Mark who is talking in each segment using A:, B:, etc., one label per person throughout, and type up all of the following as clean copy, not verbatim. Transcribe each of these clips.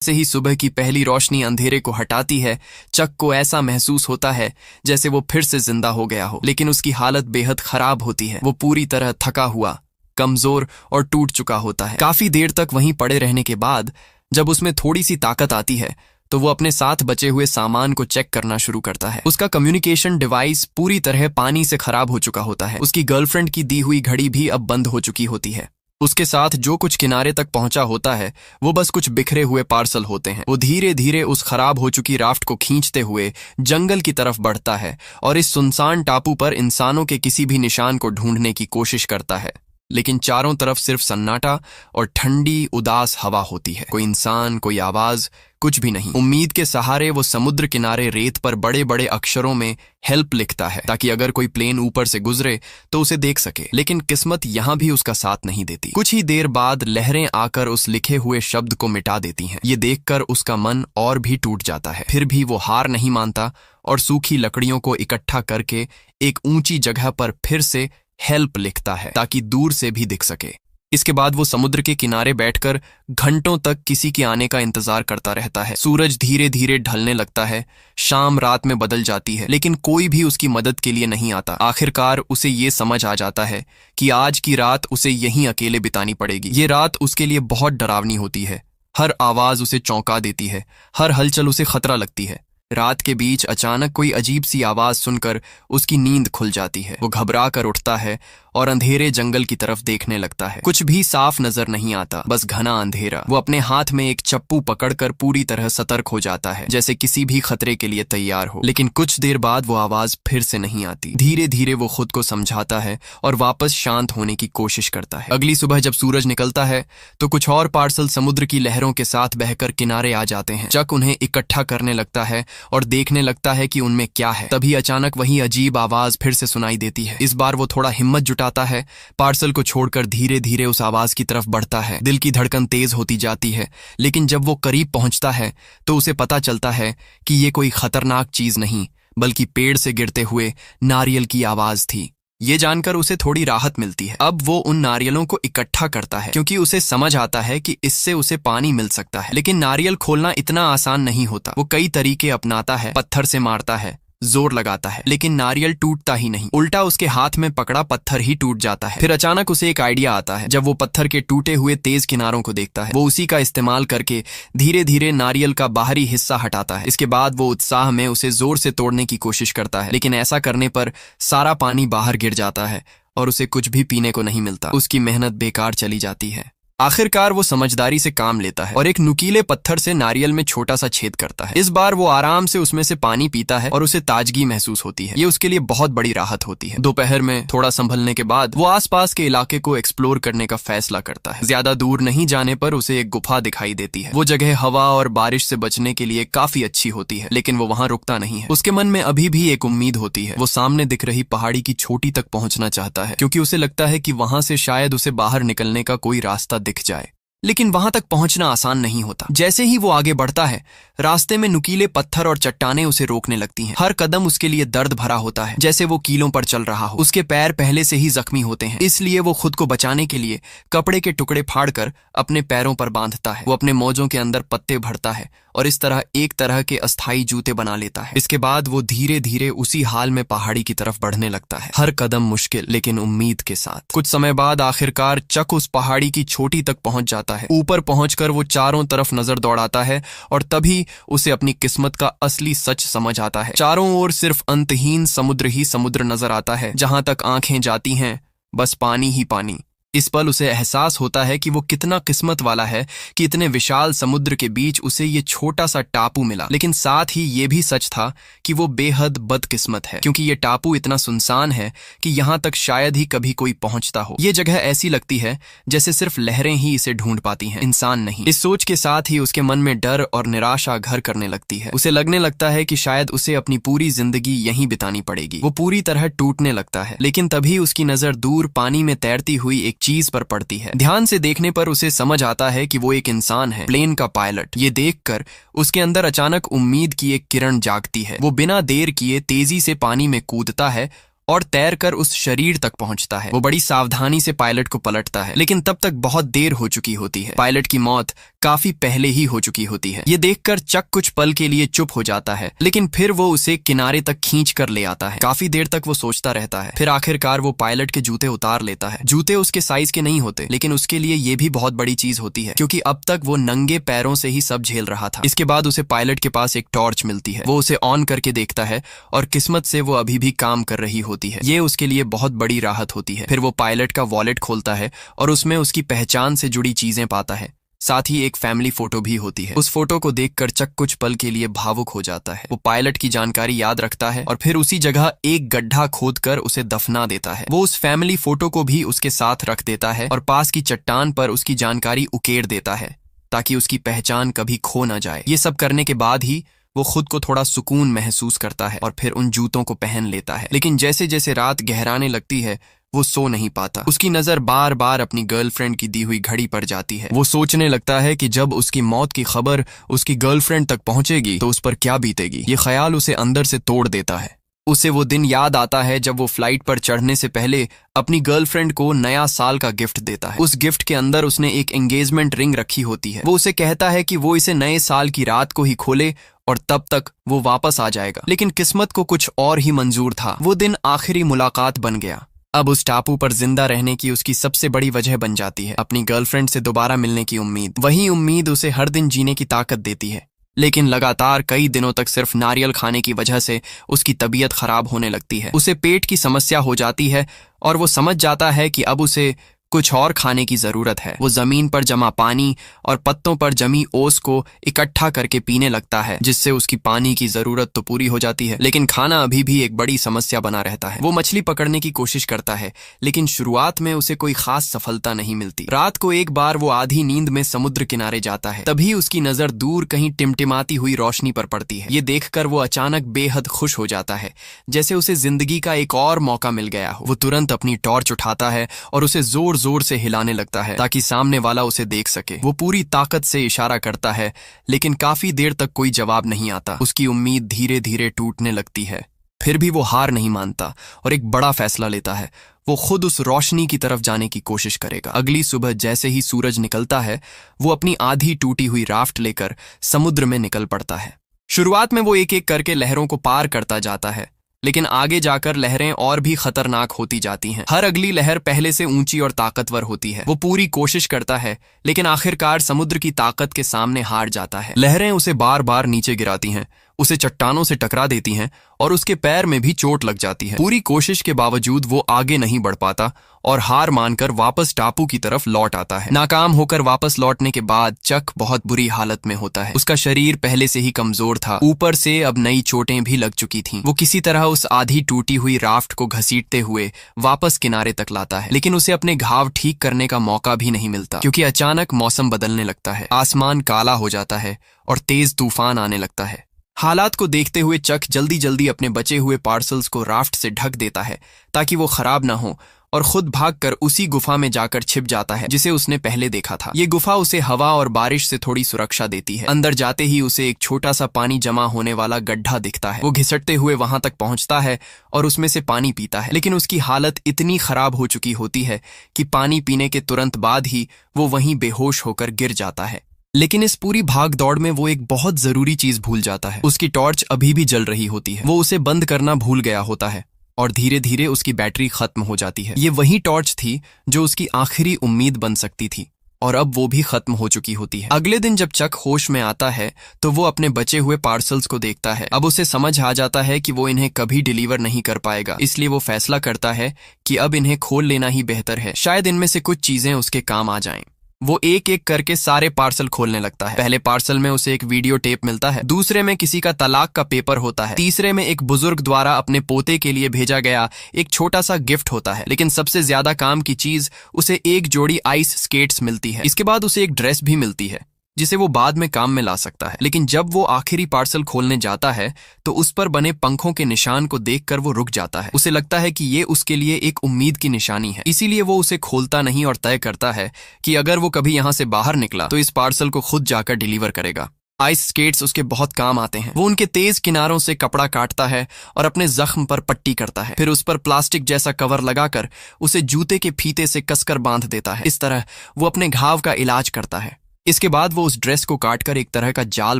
A: से ही सुबह की पहली रोशनी अंधेरे को हटाती है, चक को ऐसा महसूस होता है जैसे वो फिर से जिंदा हो गया हो। लेकिन उसकी हालत बेहद खराब होती है। वो पूरी तरह थका हुआ, कमजोर और टूट चुका होता है। काफी देर तक वहीं पड़े रहने के बाद जब उसमें थोड़ी सी ताकत आती है तो वो अपने साथ बचे हुए सामान को चेक करना शुरू करता है। उसका कम्युनिकेशन डिवाइस पूरी तरह पानी से खराब हो चुका होता है। उसकी गर्लफ्रेंड की दी हुई घड़ी भी अब बंद हो चुकी होती है। उसके साथ जो कुछ किनारे तक पहुंचा होता है वो बस कुछ बिखरे हुए पार्सल होते हैं। वो धीरे धीरे उस खराब हो चुकी राफ्ट को खींचते हुए जंगल की तरफ बढ़ता है और इस सुनसान टापू पर इंसानों के किसी भी निशान को ढूंढने की कोशिश करता है। लेकिन चारों तरफ सिर्फ सन्नाटा और ठंडी उदास हवा होती है। कोई इंसान, कोई आवाज, कुछ भी नहीं। उम्मीद के सहारे वो समुद्र किनारे रेत पर बड़े बड़े अक्षरों में हेल्प लिखता है ताकि अगर कोई प्लेन ऊपर से गुजरे तो उसे देख सके। लेकिन किस्मत यहां भी उसका साथ नहीं देती। कुछ ही देर बाद लहरें आकर उस लिखे हुए शब्द को मिटा देती हैं। ये देखकर उसका मन और भी टूट जाता है। फिर भी वो हार नहीं मानता और सूखी लकड़ियों को इकट्ठा करके एक ऊंची जगह पर फिर से हेल्प लिखता है ताकि दूर से भी दिख सके। इसके बाद वो समुद्र के किनारे बैठकर घंटों तक किसी के आने का इंतजार करता रहता है। सूरज धीरे धीरे ढलने लगता है, शाम रात में बदल जाती है, लेकिन कोई भी उसकी मदद के लिए नहीं आता। आखिरकार उसे ये समझ आ जाता है कि आज की रात उसे यहीं अकेले बितानी पड़ेगी। ये रात उसके लिए बहुत डरावनी होती है। हर आवाज उसे चौंका देती है, हर हलचल उसे खतरा लगती है। रात के बीच अचानक कोई अजीब सी आवाज सुनकर उसकी नींद खुल जाती है। वो घबरा कर उठता है और अंधेरे जंगल की तरफ देखने लगता है। कुछ भी साफ नजर नहीं आता, बस घना अंधेरा। वो अपने हाथ में एक चप्पू पकड़कर पूरी तरह सतर्क हो जाता है, जैसे किसी भी खतरे के लिए तैयार हो। लेकिन कुछ देर बाद वो आवाज फिर से नहीं आती। धीरे धीरे वो खुद को समझाता है और वापस शांत होने की कोशिश करता है। अगली सुबह जब सूरज निकलता है तो कुछ और पार्सल समुद्र की लहरों के साथ बहकर किनारे आ जाते हैं। चक उन्हें इकट्ठा करने लगता है और देखने लगता है कि उनमें क्या है। तभी अचानक वही अजीब आवाज फिर से सुनाई देती है। इस बार वो थोड़ा हिम्मत जुटाता है, पार्सल को छोड़कर धीरे धीरे उस आवाज की तरफ बढ़ता है। दिल की धड़कन तेज होती जाती है, लेकिन जब वो करीब पहुंचता है तो उसे पता चलता है कि ये कोई खतरनाक चीज नहीं बल्कि पेड़ से गिरते हुए नारियल की आवाज थी। ये जानकर उसे थोड़ी राहत मिलती है। अब वो उन नारियलों को इकट्ठा करता है क्योंकि उसे समझ आता है कि इससे उसे पानी मिल सकता है। लेकिन नारियल खोलना इतना आसान नहीं होता। वो कई तरीके अपनाता है, पत्थर से मारता है, जोर लगाता है, लेकिन नारियल टूटता ही नहीं। उल्टा उसके हाथ में पकड़ा पत्थर ही टूट जाता है। फिर अचानक उसे एक आइडिया आता है। जब वो पत्थर के टूटे हुए तेज किनारों को देखता है, वो उसी का इस्तेमाल करके धीरे धीरे नारियल का बाहरी हिस्सा हटाता है। इसके बाद वो उत्साह में उसे जोर से तोड़ने की कोशिश करता है, लेकिन ऐसा करने पर सारा पानी बाहर गिर जाता है और उसे कुछ भी पीने को नहीं मिलता। उसकी मेहनत बेकार चली जाती है। आखिरकार वो समझदारी से काम लेता है और एक नुकीले पत्थर से नारियल में छोटा सा छेद करता है। इस बार वो आराम से उसमें से पानी पीता है और उसे ताजगी महसूस होती है। ये उसके लिए बहुत बड़ी राहत होती है। दोपहर में थोड़ा संभलने के बाद वो आसपास के इलाके को एक्सप्लोर करने का फैसला करता है। ज्यादा दूर नहीं जाने पर उसे एक गुफा दिखाई देती है। वो जगह हवा और बारिश से बचने के लिए काफी अच्छी होती है, लेकिन वो वहां रुकता नहीं है। उसके मन में अभी भी एक उम्मीद होती है। वो सामने दिख रही पहाड़ी की चोटी तक पहुंचना चाहता है क्योंकि उसे लगता है कि वहां से शायद उसे बाहर निकलने का कोई रास्ता दिख जाए। लेकिन वहां तक पहुंचना आसान नहीं होता। जैसे ही वो आगे बढ़ता है, रास्ते में नुकीले पत्थर और चट्टानें उसे रोकने लगती हैं। हर कदम उसके लिए दर्द भरा होता है, जैसे वो कीलों पर चल रहा हो। उसके पैर पहले से ही जख्मी होते हैं, इसलिए वो खुद को बचाने के लिए कपड़े के टुकड़े फाड़कर अपने पैरों पर बांधता है। वो अपने मोजों के अंदर पत्ते भरता है और इस तरह एक तरह के अस्थायी जूते बना लेता है। इसके बाद वो धीरे धीरे उसी हाल में पहाड़ी की तरफ बढ़ने लगता है, हर कदम मुश्किल लेकिन उम्मीद के साथ। कुछ समय बाद आखिरकार चक उस पहाड़ी की चोटी तक पहुंच जाता है। ऊपर पहुंचकर वो चारों तरफ नजर दौड़ाता है और तभी उसे अपनी किस्मत का असली सच समझ आता है। चारों ओर सिर्फ अंतहीन समुद्र ही समुद्र नजर आता है। जहां तक आंखें जाती हैं, बस पानी ही पानी। इस पल उसे एहसास होता है कि वो कितना किस्मत वाला है कि इतने विशाल समुद्र के बीच उसे ये छोटा सा टापू मिला। लेकिन साथ ही ये भी सच था कि वो बेहद बदकिस्मत है, क्योंकि ये टापू इतना सुनसान है कि यहाँ तक शायद ही कभी कोई पहुंचता हो। ये जगह ऐसी लगती है जैसे सिर्फ लहरें ही इसे ढूंढ पाती हैं, इंसान नहीं। इस सोच के साथ ही उसके मन में डर और निराशा घर करने लगती है। उसे लगने लगता है कि शायद उसे अपनी पूरी जिंदगी यहीं बितानी पड़ेगी। वो पूरी तरह टूटने लगता है, लेकिन तभी उसकी नजर दूर पानी में तैरती हुई एक चीज पर पड़ती है। ध्यान से देखने पर उसे समझ आता है कि वो एक इंसान है, प्लेन का पायलट। ये देखकर उसके अंदर अचानक उम्मीद की एक किरण जागती है। वो बिना देर किए तेजी से पानी में कूदता है और तैरकर उस शरीर तक पहुंचता है। वो बड़ी सावधानी से पायलट को पलटता है, लेकिन तब तक बहुत देर हो चुकी होती है। पायलट की मौत काफी पहले ही हो चुकी होती है। ये देखकर चक कुछ पल के लिए चुप हो जाता है, लेकिन फिर वो उसे किनारे तक खींच कर ले आता है। काफी देर तक वो सोचता रहता है। फिर आखिरकार वो पायलट के जूते उतार लेता है। जूते उसके साइज के नहीं होते, लेकिन उसके लिए ये भी बहुत बड़ी चीज होती है, क्योंकि अब तक वो नंगे पैरों से ही सब झेल रहा था। इसके बाद उसे पायलट के पास एक टॉर्च मिलती है। वो उसे ऑन करके देखता है और किस्मत से वो अभी भी काम कर रही होती है। ये उसके लिए बहुत बड़ी राहत होती है। फिर वो पायलट का वॉलेट खोलता है और उसमें उसकी पहचान से जुड़ी चीजें पाता है। साथ ही एक फैमिली फोटो भी होती है। उस फोटो को देखकर चक कुछ पल के लिए भावुक हो जाता है। वो पायलट की जानकारी याद रखता है और फिर उसी जगह एक गड्ढा खोदकर उसे दफना देता है। वो उस फैमिली फोटो को भी उसके साथ रख देता है और पास की चट्टान पर उसकी जानकारी उकेर देता है, ताकि उसकी पहचान कभी खो ना जाए। ये सब करने के बाद ही वो खुद को थोड़ा सुकून महसूस करता है और फिर उन जूतों को पहन लेता है। लेकिन जैसे जैसे रात गहराने लगती है, वो सो नहीं पाता। उसकी नजर बार बार अपनी गर्लफ्रेंड की दी हुई घड़ी पर जाती है। वो सोचने लगता है कि जब उसकी मौत की खबर उसकी गर्लफ्रेंड तक पहुंचेगी तो उस पर क्या बीतेगी। ये ख्याल उसे अंदर से तोड़ देता है। उसे वो दिन याद आता है जब वो फ्लाइट पर चढ़ने से पहले अपनी गर्लफ्रेंड को नया साल का गिफ्ट देता है। उस गिफ्ट के अंदर उसने एक एंगेजमेंट रिंग रखी होती है। वो उसे कहता है कि वो इसे नए साल की रात को ही खोले और तब तक वो वापस आ जाएगा। लेकिन किस्मत को कुछ और ही मंजूर था। वो दिन आखिरी मुलाकात बन गया। अब उस टापू पर जिंदा रहने की उसकी सबसे बड़ी वजह बन जाती है अपनी गर्लफ्रेंड से दोबारा मिलने की उम्मीद। वही उम्मीद उसे हर दिन जीने की ताकत देती है। लेकिन लगातार कई दिनों तक सिर्फ नारियल खाने की वजह से उसकी तबीयत खराब होने लगती है। उसे पेट की समस्या हो जाती है और वो समझ जाता है कि अब उसे कुछ और खाने की जरूरत है। वो जमीन पर जमा पानी और पत्तों पर जमी ओस को इकट्ठा करके पीने लगता है, जिससे उसकी पानी की जरूरत तो पूरी हो जाती है, लेकिन खाना अभी भी एक बड़ी समस्या बना रहता है। वो मछली पकड़ने की कोशिश करता है, लेकिन शुरुआत में उसे कोई खास सफलता नहीं मिलती। रात को एक बार वो आधी नींद में समुद्र किनारे जाता है। तभी उसकी नजर दूर कहीं टिमटिमाती हुई रोशनी पर पड़ती है। ये देखकर वो अचानक बेहद खुश हो जाता है, जैसे उसे जिंदगी का एक और मौका मिल गया हो। वो तुरंत अपनी टॉर्च उठाता है और उसे जोर जोर से हिलाने लगता है ताकि सामने वाला उसे देख सके। वो पूरी ताकत से इशारा करता है, लेकिन काफी देर तक कोई जवाब नहीं आता। उसकी उम्मीद धीरे धीरे टूटने लगती है। फिर भी वो हार नहीं मानता और एक बड़ा फैसला लेता है। वो खुद उस रोशनी की तरफ जाने की कोशिश करेगा। अगली सुबह जैसे ही सूरज निकलता है, वो अपनी आधी टूटी हुई राफ्ट लेकर समुद्र में निकल पड़ता है। शुरुआत में वो एक एक करके लहरों को पार करता जाता है, लेकिन आगे जाकर लहरें और भी खतरनाक होती जाती हैं। हर अगली लहर पहले से ऊंची और ताकतवर होती है। वो पूरी कोशिश करता है, लेकिन आखिरकार समुद्र की ताकत के सामने हार जाता है। लहरें उसे बार बार नीचे गिराती हैं, उसे चट्टानों से टकरा देती हैं और उसके पैर में भी चोट लग जाती है। पूरी कोशिश के बावजूद वो आगे नहीं बढ़ पाता और हार मानकर वापस टापू की तरफ लौट आता है। नाकाम होकर वापस लौटने के बाद चक बहुत बुरी हालत में होता है। उसका शरीर पहले से ही कमजोर था, ऊपर से अब नई चोटें भी लग चुकी थीं। वो किसी तरह उस आधी टूटी हुई राफ्ट को घसीटते हुए वापस किनारे तक लाता है, लेकिन उसे अपने घाव ठीक करने का मौका भी नहीं मिलता, क्योंकि अचानक मौसम बदलने लगता है। आसमान काला हो जाता है और तेज तूफान आने लगता है। हालात को देखते हुए चक जल्दी जल्दी अपने बचे हुए पार्सल्स को राफ्ट से ढक देता है ताकि वो खराब ना हो, और खुद भागकर उसी गुफा में जाकर छिप जाता है जिसे उसने पहले देखा था। ये गुफा उसे हवा और बारिश से थोड़ी सुरक्षा देती है। अंदर जाते ही उसे एक छोटा सा पानी जमा होने वाला गड्ढा दिखता है। वो घिसटते हुए वहां तक पहुंचता है और उसमें से पानी पीता है, लेकिन उसकी हालत इतनी खराब हो चुकी होती है कि पानी पीने के तुरंत बाद ही वो वहीं बेहोश होकर गिर जाता है। लेकिन इस पूरी भाग दौड़ में वो एक बहुत जरूरी चीज भूल जाता है। उसकी टॉर्च अभी भी जल रही होती है। वो उसे बंद करना भूल गया होता है और धीरे धीरे उसकी बैटरी खत्म हो जाती है। ये वही टॉर्च थी जो उसकी आखिरी उम्मीद बन सकती थी, और अब वो भी खत्म हो चुकी होती है। अगले दिन जब चक होश में आता है तो वो अपने बचे हुए पार्सल्स को देखता है। अब उसे समझ आ जाता है कि वो इन्हें कभी डिलीवर नहीं कर पाएगा, इसलिए वो फैसला करता है कि अब इन्हें खोल लेना ही बेहतर है। शायद इनमें से कुछ चीजें उसके काम आ जाएं। वो एक एक करके सारे पार्सल खोलने लगता है। पहले पार्सल में उसे एक वीडियो टेप मिलता है, दूसरे में किसी का तलाक का पेपर होता है, तीसरे में एक बुजुर्ग द्वारा अपने पोते के लिए भेजा गया एक छोटा सा गिफ्ट होता है। लेकिन सबसे ज्यादा काम की चीज उसे एक जोड़ी आइस स्केट्स मिलती है। इसके बाद उसे एक ड्रेस भी मिलती है जिसे वो बाद में काम में ला सकता है। लेकिन जब वो आखिरी पार्सल खोलने जाता है तो उस पर बने पंखों के निशान को देखकर वो रुक जाता है। उसे लगता है कि ये उसके लिए एक उम्मीद की निशानी है, इसीलिए वो उसे खोलता नहीं और तय करता है कि अगर वो कभी यहाँ से बाहर निकला तो इस पार्सल को खुद जाकर डिलीवर करेगा। आइस स्केट्स उसके बहुत काम आते हैं। वो उनके तेज किनारों से कपड़ा काटता है और अपने जख्म पर पट्टी करता है, फिर उस पर प्लास्टिक जैसा कवर लगाकर उसे जूते के फीते से कसकर बांध देता है। इस तरह वो अपने घाव का इलाज करता है। इसके बाद वो उस ड्रेस को काटकर एक तरह का जाल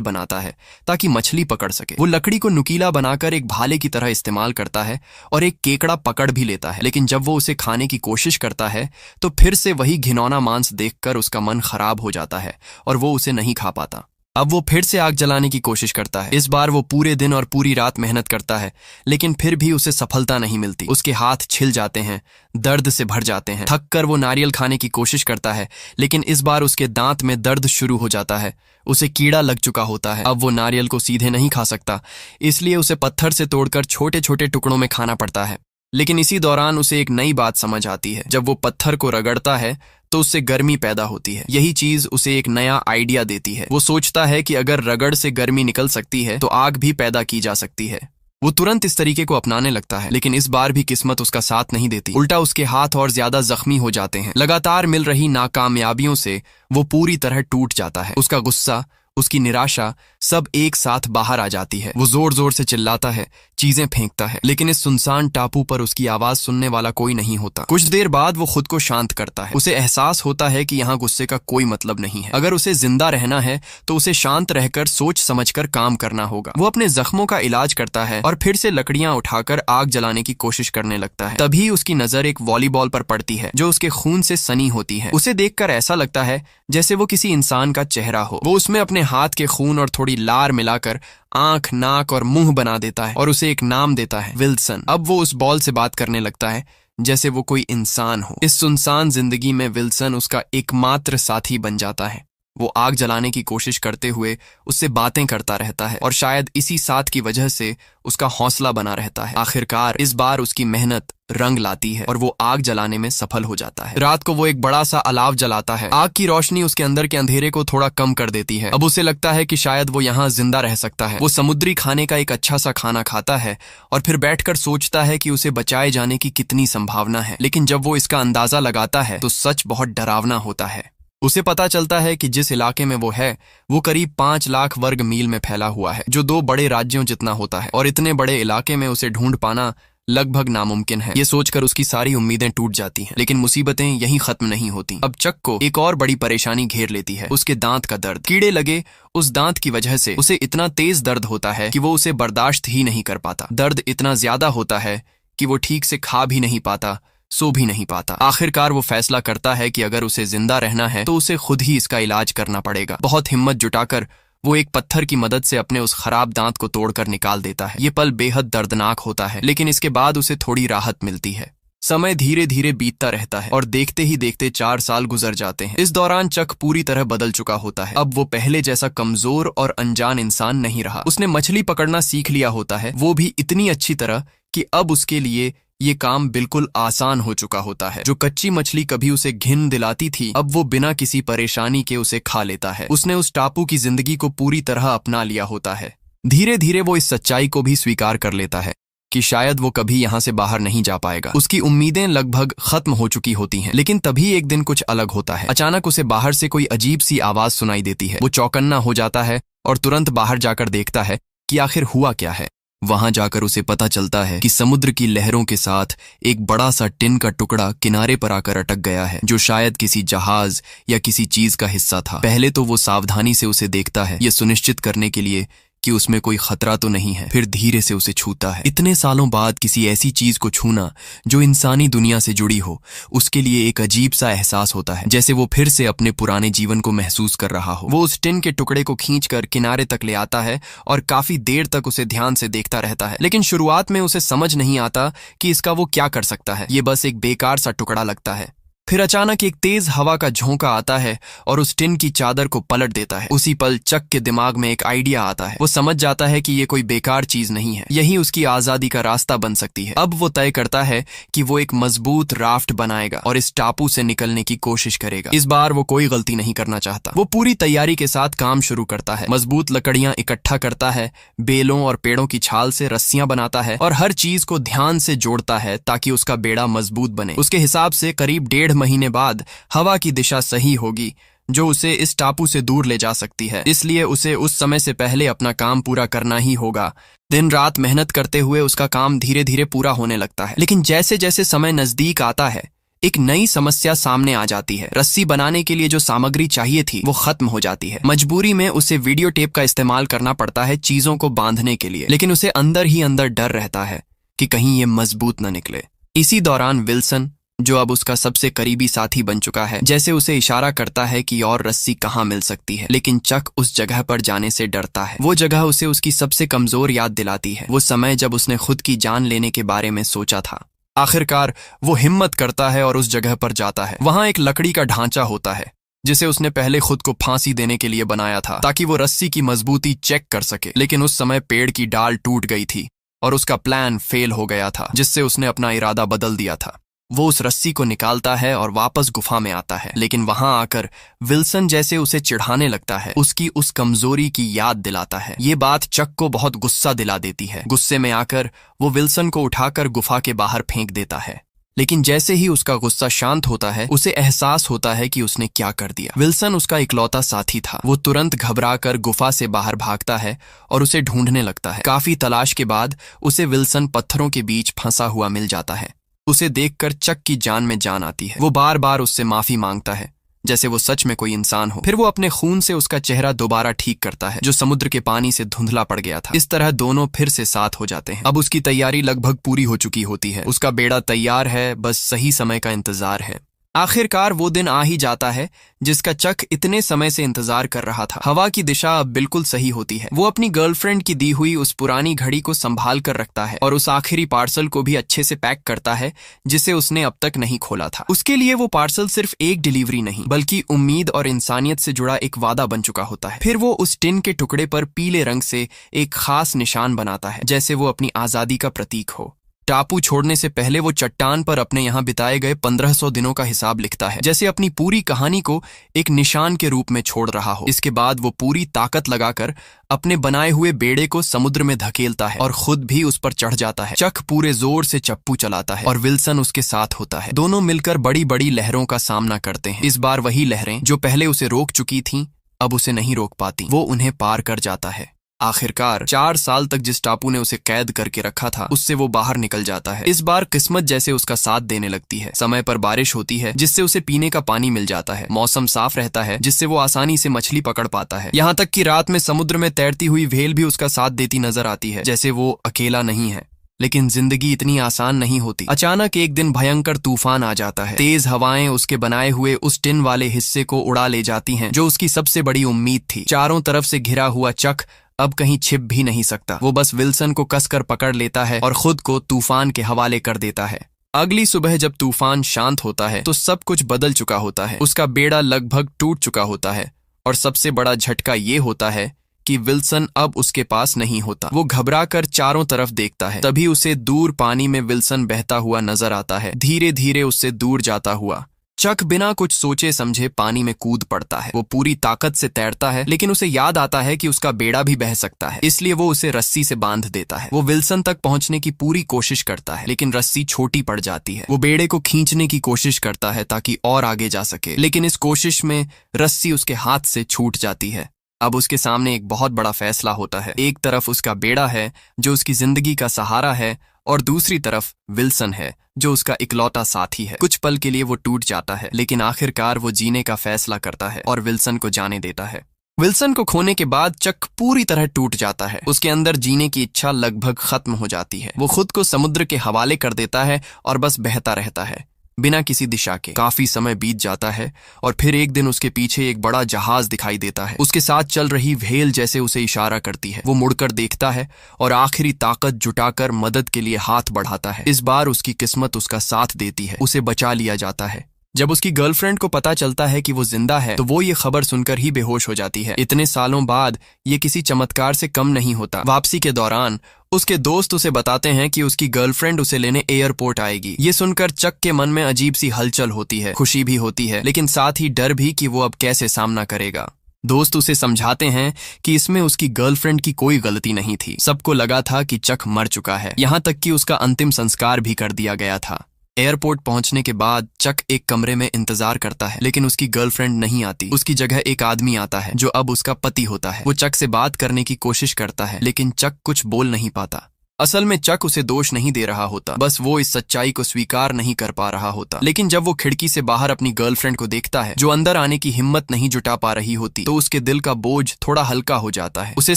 A: बनाता है ताकि मछली पकड़ सके। वो लकड़ी को नुकीला बनाकर एक भाले की तरह इस्तेमाल करता है और एक केकड़ा पकड़ भी लेता है। लेकिन जब वो उसे खाने की कोशिश करता है तो फिर से वही घिनौना मांस देखकर उसका मन खराब हो जाता है और वो उसे नहीं खा पाता। अब वो फिर से आग जलाने की कोशिश करता है। इस बार वो पूरे दिन और पूरी रात मेहनत करता है, लेकिन फिर भी उसे सफलता नहीं मिलती। उसके हाथ छिल जाते हैं, दर्द से भर जाते हैं। थक कर वो नारियल खाने की कोशिश करता है, लेकिन इस बार उसके दांत में दर्द शुरू हो जाता है। उसे कीड़ा लग चुका होता है। अब वो नारियल को सीधे नहीं खा सकता, इसलिए उसे पत्थर से तोड़कर छोटे छोटे टुकड़ों में खाना पड़ता है। लेकिन इसी दौरान उसे एक नई बात समझ आती है। जब वो पत्थर को रगड़ता है तो उससे गर्मी पैदा होती है। यही चीज उसे एक नया आइडिया देती है। वो सोचता है कि अगर रगड़ से गर्मी निकल सकती है तो आग भी पैदा की जा सकती है। वो तुरंत इस तरीके को अपनाने लगता है, लेकिन इस बार भी किस्मत उसका साथ नहीं देती। उल्टा उसके हाथ और ज्यादा जख्मी हो जाते हैं। लगातार मिल रही नाकामयाबियों से वो पूरी तरह टूट जाता है। उसका गुस्सा, उसकी निराशा सब एक साथ बाहर आ जाती है। वो जोर जोर से चिल्लाता है, चीजें फेंकता है, लेकिन इस सुनसान टापू पर उसकी आवाज सुनने वाला कोई नहीं होता। कुछ देर बाद वो खुद को शांत करता है। उसे एहसास होता है कि यहाँ गुस्से का कोई मतलब नहीं है। अगर उसे जिंदा रहना है तो उसे शांत रहकर सोच समझकर काम करना होगा। वो अपने जख्मों का इलाज करता है और फिर से लकड़ियां उठाकर आग जलाने की कोशिश करने लगता है। तभी उसकी नजर एक वॉलीबॉल पर पड़ती है जो उसके खून से सनी होती है। उसे देखकर ऐसा लगता है जैसे वो किसी इंसान का चेहरा हो। वो उसमें अपने हाथ के खून और थोड़ी लार मिलाकर आंख, नाक और मुंह बना देता है और उसे एक नाम देता है, विल्सन। अब वो उस बॉल से बात करने लगता है जैसे वो कोई इंसान हो। इस सुनसान जिंदगी में विल्सन उसका एकमात्र साथी बन जाता है। वो आग जलाने की कोशिश करते हुए उससे बातें करता रहता है और शायद इसी साथ की वजह से उसका हौसला बना रहता है। आखिरकार इस बार उसकी मेहनत रंग लाती है और वो आग जलाने में सफल हो जाता है। रात को वो एक बड़ा सा अलाव जलाता है। आग की रोशनी उसके अंदर के अंधेरे को थोड़ा कम कर देती है। अब उसे लगता है कि शायद वो यहाँ जिंदा रह सकता है। वो समुद्री खाने का एक अच्छा सा खाना खाता है और फिर बैठकर सोचता है कि उसे बचाए जाने की कितनी संभावना है। लेकिन जब वो इसका अंदाजा लगाता है तो सच बहुत डरावना होता है। उसे पता चलता है कि जिस इलाके में वो है वो करीब 5 लाख वर्ग मील में फैला हुआ है, जो 2 बड़े राज्यों जितना होता है, और इतने बड़े इलाके में उसे ढूंढ पाना लगभग नामुमकिन है। ये सोचकर उसकी सारी उम्मीदें टूट जाती हैं। लेकिन मुसीबतें यहीं खत्म नहीं होती। अब चक को एक और बड़ी परेशानी घेर लेती है, उसके दांत का दर्द। कीड़े लगे उस दांत की वजह से उसे इतना तेज दर्द होता है कि वो उसे बर्दाश्त ही नहीं कर पाता। दर्द इतना ज्यादा होता है कि वो ठीक से खा भी नहीं पाता, सो भी नहीं पाता। आखिरकार वो फैसला करता है कि अगर उसे जिंदा रहना है तो उसे खुद ही इसका इलाज करना पड़ेगा। बहुत हिम्मत जुटाकर वो एक पत्थर की मदद से अपने उस खराब दांत को तोड़कर निकाल देता है। ये पल बेहद दर्दनाक होता है, लेकिन इसके बाद उसे थोड़ी राहत मिलती है। समय धीरे धीरे बीतता रहता है और देखते ही देखते 4 साल गुजर जाते हैं। इस दौरान चक पूरी तरह बदल चुका होता है। अब वो पहले जैसा कमजोर और अनजान इंसान नहीं रहा। उसने मछली पकड़ना सीख लिया होता है, वो भी इतनी अच्छी तरह कि अब उसके लिए ये काम बिल्कुल आसान हो चुका होता है। जो कच्ची मछली कभी उसे घिन दिलाती थी, अब वो बिना किसी परेशानी के उसे खा लेता है। उसने उस टापू की जिंदगी को पूरी तरह अपना लिया होता है। धीरे धीरे वो इस सच्चाई को भी स्वीकार कर लेता है कि शायद वो कभी यहाँ से बाहर नहीं जा पाएगा। उसकी उम्मीदें लगभग खत्म हो चुकी होती हैं। लेकिन तभी एक दिन कुछ अलग होता है। अचानक उसे बाहर से कोई अजीब सी आवाज सुनाई देती है। वो चौकन्ना हो जाता है और तुरंत बाहर जाकर देखता है कि आखिर हुआ क्या है। वहां जाकर उसे पता चलता है कि समुद्र की लहरों के साथ एक बड़ा सा टिन का टुकड़ा किनारे पर आकर अटक गया है, जो शायद किसी जहाज या किसी चीज का हिस्सा था। पहले तो वो सावधानी से उसे देखता है, ये सुनिश्चित करने के लिए कि उसमें कोई खतरा तो नहीं है। फिर धीरे से उसे छूता है। इतने सालों बाद किसी ऐसी चीज को छूना जो इंसानी दुनिया से जुड़ी हो, उसके लिए एक अजीब सा एहसास होता है, जैसे वो फिर से अपने पुराने जीवन को महसूस कर रहा हो। वो उस टिन के टुकड़े को खींचकर किनारे तक ले आता है और काफी देर तक उसे ध्यान से देखता रहता है। लेकिन शुरुआत में उसे समझ नहीं आता कि इसका वो क्या कर सकता है। ये बस एक बेकार सा टुकड़ा लगता है। फिर अचानक एक तेज हवा का झोंका आता है और उस टिन की चादर को पलट देता है। उसी पल चक के दिमाग में एक आइडिया आता है। वो समझ जाता है कि ये कोई बेकार चीज नहीं है, यही उसकी आजादी का रास्ता बन सकती है। अब वो तय करता है कि वो एक मजबूत राफ्ट बनाएगा और इस टापू से निकलने की कोशिश करेगा। इस बार वो कोई गलती नहीं करना चाहता। वो पूरी तैयारी के साथ काम शुरू करता है। मजबूत लकड़ियां इकट्ठा करता है, बेलों और पेड़ों की छाल से रस्सियां बनाता है और हर चीज को ध्यान से जोड़ता है ताकि उसका बेड़ा मजबूत बने। उसके हिसाब से करीब 1.5 महीने बाद हवा की दिशा सही होगी, जो उसे इस टापू से दूर ले जा सकती है। इसलिए उसे उस समय से पहले अपना काम पूरा करना ही होगा। दिन रात मेहनत करते हुए उसका काम धीरे धीरे पूरा होने लगता है। लेकिन जैसे जैसे समय नजदीक आता है, एक नई समस्या सामने आ जाती है। रस्सी बनाने के लिए जो सामग्री चाहिए थी वो खत्म हो जाती है। मजबूरी में उसे वीडियो टेप का इस्तेमाल करना पड़ता है चीजों को बांधने के लिए, लेकिन उसे अंदर ही अंदर डर रहता है कि कहीं ये मजबूत न निकले। इसी दौरान विल्सन, जो अब उसका सबसे करीबी साथी बन चुका है, जैसे उसे इशारा करता है कि और रस्सी कहाँ मिल सकती है, लेकिन चक उस जगह पर जाने से डरता है। वो जगह उसे उसकी सबसे कमजोर याद दिलाती है, वो समय जब उसने खुद की जान लेने के बारे में सोचा था। आखिरकार वो हिम्मत करता है और उस जगह पर जाता है। वहां एक लकड़ी का ढांचा होता है जिसे उसने पहले खुद को फांसी देने के लिए बनाया था, ताकि वो रस्सी की मजबूती चेक कर सके। लेकिन उस समय पेड़ की डाल टूट गई थी और उसका प्लान फेल हो गया था, जिससे उसने अपना इरादा बदल दिया था। वो उस रस्सी को निकालता है और वापस गुफा में आता है, लेकिन वहां आकर विल्सन जैसे उसे चिढ़ाने लगता है, उसकी उस कमजोरी की याद दिलाता है। ये बात चक को बहुत गुस्सा दिला देती है। गुस्से में आकर वो विल्सन को उठाकर गुफा के बाहर फेंक देता है। लेकिन जैसे ही उसका गुस्सा शांत होता है, उसे एहसास होता है कि उसने क्या कर दिया। विल्सन उसका इकलौता साथी था। वो तुरंत घबराकर गुफा से बाहर भागता है और उसे ढूंढने लगता है। काफी तलाश के बाद उसे विल्सन पत्थरों के बीच फंसा हुआ मिल जाता है। उसे देखकर चक की जान में जान आती है। वो बार बार उससे माफी मांगता है, जैसे वो सच में कोई इंसान हो। फिर वो अपने खून से उसका चेहरा दोबारा ठीक करता है, जो समुद्र के पानी से धुंधला पड़ गया था। इस तरह दोनों फिर से साथ हो जाते हैं। अब उसकी तैयारी लगभग पूरी हो चुकी होती है। उसका बेड़ा तैयार है, बस सही समय का इंतजार है। आखिरकार वो दिन आ ही जाता है जिसका चक इतने समय से इंतजार कर रहा था। हवा की दिशा अब बिल्कुल सही होती है। वो अपनी गर्लफ्रेंड की दी हुई उस पुरानी घड़ी को संभाल कर रखता है और उस आखिरी पार्सल को भी अच्छे से पैक करता है जिसे उसने अब तक नहीं खोला था। उसके लिए वो पार्सल सिर्फ एक डिलीवरी नहीं, बल्कि उम्मीद और इंसानियत से जुड़ा एक वादा बन चुका होता है। फिर वो उस टिन के टुकड़े पर पीले रंग से एक खास निशान बनाता है, जैसे वो अपनी आजादी का प्रतीक हो। टापू छोड़ने से पहले वो चट्टान पर अपने यहाँ बिताए गए 1500 दिनों का हिसाब लिखता है, जैसे अपनी पूरी कहानी को एक निशान के रूप में छोड़ रहा हो। इसके बाद वो पूरी ताकत लगाकर अपने बनाए हुए बेड़े को समुद्र में धकेलता है और खुद भी उस पर चढ़ जाता है। चक पूरे जोर से चप्पू चलाता है और विल्सन उसके साथ होता है। दोनों मिलकर बड़ी बड़ी लहरों का सामना करते हैं। इस बार वही लहरें जो पहले उसे रोक चुकी थीं, अब उसे नहीं रोक पाती। वो उन्हें पार कर जाता है। आखिरकार 4 साल तक जिस टापू ने उसे कैद करके रखा था, उससे वो बाहर निकल जाता है। इस बार किस्मत जैसे उसका साथ देने लगती है। समय पर बारिश होती है, जिससे उसे पीने का पानी मिल जाता है। मौसम साफ रहता है, जिससे वो आसानी से मछली पकड़ पाता है। यहाँ तक कि रात में समुद्र में तैरती हुई व्हेल भी उसका साथ देती नजर आती है, जैसे वो अकेला नहीं है। लेकिन जिंदगी इतनी आसान नहीं होती। अचानक एक दिन भयंकर तूफान आ जाता है। तेज हवाएं उसके बनाए हुए उस टिन वाले हिस्से को उड़ा ले जाती हैं, जो उसकी सबसे बड़ी उम्मीद थी। चारों तरफ से घिरा हुआ चक अब कहीं छिप भी नहीं सकता। वो बस विल्सन को कसकर पकड़ लेता है और खुद को तूफान के हवाले कर देता है। अगली सुबह जब तूफान शांत होता है तो सब कुछ बदल चुका होता है। उसका बेड़ा लगभग टूट चुका होता है और सबसे बड़ा झटका ये होता है कि विल्सन अब उसके पास नहीं होता। वो घबराकर चारों तरफ देखता है। तभी उसे दूर पानी में विल्सन बहता हुआ नजर आता है, धीरे धीरे उससे दूर जाता हुआ। चक बिना कुछ सोचे समझे पानी में कूद पड़ता है। वो पूरी ताकत से तैरता है, लेकिन उसे याद आता है कि उसका बेड़ा भी बह सकता है, इसलिए वो उसे रस्सी से बांध देता है। वो विल्सन तक पहुंचने की पूरी कोशिश करता है, लेकिन रस्सी छोटी पड़ जाती है। वो बेड़े को खींचने की कोशिश करता है ताकि और आगे जा सके, लेकिन इस कोशिश में रस्सी उसके हाथ से छूट जाती है। अब उसके सामने एक बहुत बड़ा फैसला होता है। एक तरफ उसका बेड़ा है जो उसकी जिंदगी का सहारा है, और दूसरी तरफ विल्सन है जो उसका इकलौता साथी है। कुछ पल के लिए वो टूट जाता है, लेकिन आखिरकार वो जीने का फैसला करता है और विल्सन को जाने देता है। विल्सन को खोने के बाद चक पूरी तरह टूट जाता है। उसके अंदर जीने की इच्छा लगभग खत्म हो जाती है। वो खुद को समुद्र के हवाले कर देता है और बस बहता रहता है बिना किसी दिशा के। काफी समय बीत जाता है और फिर एक दिन उसके पीछे एक बड़ा जहाज दिखाई देता है। उसके साथ चल रही व्हेल जैसे उसे इशारा करती है। वो मुड़कर देखता है और आखिरी ताकत जुटाकर मदद के लिए हाथ बढ़ाता है। इस बार उसकी किस्मत उसका साथ देती है, उसे बचा लिया जाता है। जब उसकी गर्लफ्रेंड को पता चलता है कि वो जिंदा है, तो वो ये खबर सुनकर ही बेहोश हो जाती है। इतने सालों बाद ये किसी चमत्कार से कम नहीं होता। वापसी के दौरान उसके दोस्त उसे बताते हैं कि उसकी गर्लफ्रेंड उसे लेने एयरपोर्ट आएगी। ये सुनकर चक के मन में अजीब सी हलचल होती है। खुशी भी होती है, लेकिन साथ ही डर भी कि वो अब कैसे सामना करेगा। दोस्त उसे समझाते हैं कि इसमें उसकी गर्लफ्रेंड की कोई गलती नहीं थी। सबको लगा था कि चक मर चुका है, यहाँ तक कि उसका अंतिम संस्कार भी कर दिया गया था। एयरपोर्ट पहुंचने के बाद चक एक कमरे में इंतजार करता है, लेकिन उसकी गर्लफ्रेंड नहीं आती। उसकी जगह एक आदमी आता है जो अब उसका पति होता है। वो चक से बात करने की कोशिश करता है, लेकिन चक कुछ बोल नहीं पाता। असल में चक उसे दोष नहीं दे रहा होता, बस वो इस सच्चाई को स्वीकार नहीं कर पा रहा होता। लेकिन जब वो खिड़की से बाहर अपनी गर्लफ्रेंड को देखता है जो अंदर आने की हिम्मत नहीं जुटा पा रही होती, तो उसके दिल का बोझ थोड़ा हल्का हो जाता है। उसे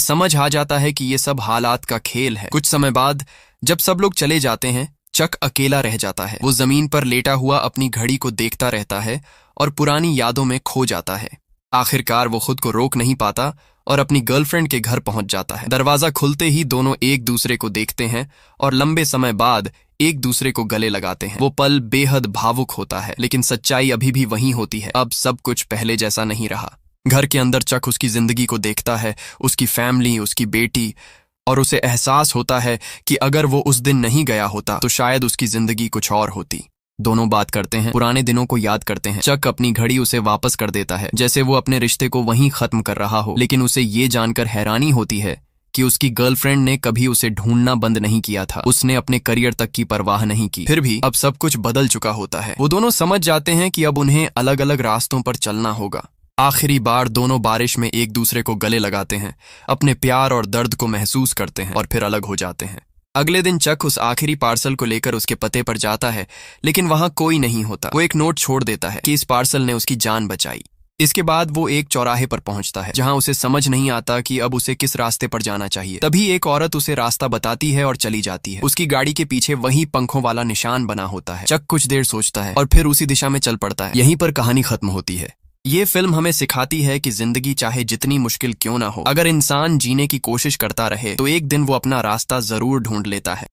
A: समझ आ जाता है कि ये सब हालात का खेल है। कुछ समय बाद जब सब लोग चले जाते हैं, चक अकेला रह जाता है। वो जमीन पर लेटा हुआ अपनी घड़ी को देखता रहता है और पुरानी यादों में खो जाता है। आखिरकार वो खुद को रोक नहीं पाता और अपनी गर्लफ्रेंड के घर पहुंच जाता है। दरवाजा खुलते ही दोनों एक दूसरे को देखते हैं और लंबे समय बाद एक दूसरे को गले लगाते हैं। वो पल बेहद भावुक होता है, लेकिन सच्चाई अभी भी वही होती है। अब सब कुछ पहले जैसा नहीं रहा। घर के अंदर चक उसकी जिंदगी को देखता है, उसकी फैमिली, उसकी बेटी, और उसे एहसास होता है कि अगर वो उस दिन नहीं गया होता तो शायद उसकी जिंदगी कुछ और होती। दोनों बात करते हैं, पुराने दिनों को याद करते हैं। चक अपनी घड़ी उसे वापस कर देता है, जैसे वो अपने रिश्ते को वहीं खत्म कर रहा हो। लेकिन उसे ये जानकर हैरानी होती है कि उसकी गर्लफ्रेंड ने कभी उसे ढूंढना बंद नहीं किया था। उसने अपने करियर तक की परवाह नहीं की। फिर भी अब सब कुछ बदल चुका होता है। वो दोनों समझ जाते हैं कि अब उन्हें अलग अलग रास्तों पर चलना होगा। आखिरी बार दोनों बारिश में एक दूसरे को गले लगाते हैं, अपने प्यार और दर्द को महसूस करते हैं और फिर अलग हो जाते हैं। अगले दिन चक उस आखिरी पार्सल को लेकर उसके पते पर जाता है, लेकिन वहां कोई नहीं होता। वो एक नोट छोड़ देता है कि इस पार्सल ने उसकी जान बचाई। इसके बाद वो एक चौराहे पर पहुंचता है जहां उसे समझ नहीं आता कि अब उसे किस रास्ते पर जाना चाहिए। तभी एक औरत उसे रास्ता बताती है और चली जाती है। उसकी गाड़ी के पीछे वही पंखों वाला निशान बना होता है। चक कुछ देर सोचता है और फिर उसी दिशा में चल पड़ता है। यहीं पर कहानी खत्म होती है। ये फिल्म हमें सिखाती है कि जिंदगी चाहे जितनी मुश्किल क्यों ना हो, अगर इंसान जीने की कोशिश करता रहे तो एक दिन वो अपना रास्ता जरूर ढूंढ लेता है।